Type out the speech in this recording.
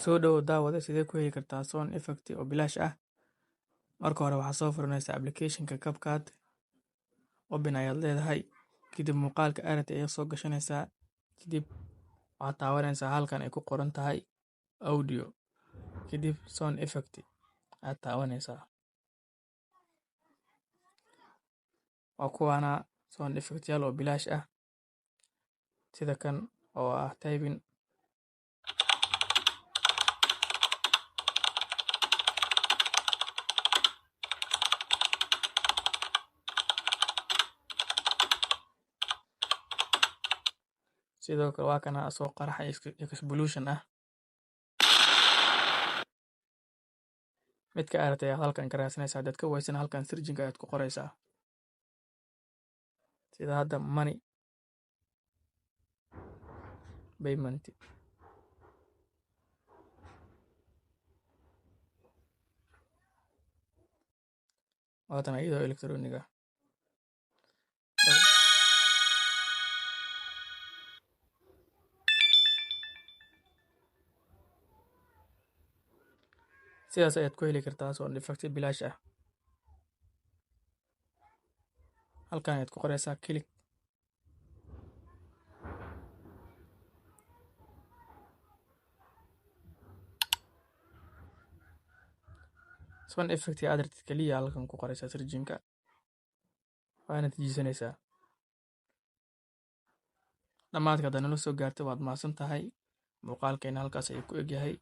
Soo dhawow daawade sidee ku heli kartaa sound effect oo bilaash ah. Marka hore waxaad soo furanaysaa applicationka CapCut. Open ayaad leedahay. Kadib muuqaalka aragti ayaad soo gashanaysaa. Kadib waxaad taabanaysaa halkan ay ku qoran tahay audio. Kadib sound effect ayaad taabanaysaa. Waa kuwaana sound effect yaal oo bilaash ah sida kan oo ah typing. Sidoo kale waa kana soo qaraxay explosion ah. Midka aragtay ayaad halkan ka raadsanaysaa. Haddaad ka waysana halkan searching ayaad ku qoraysaa. Sida hadda money payment. Waatan iyadoo elektarooniga. Sidaas ayaad ku heli kartaa sound effect bilaash ah. Halkan ayaad ku qoraysaa click. Sound effect aad rabtid kaliya halkan ku qoraysaa searching-ka. Waana tijisanaysaa. Dhamaadka hadda nala soo gaartay waad mahadsan tahay. Muuqaalkeena halkaas ayuu ku eg yahay.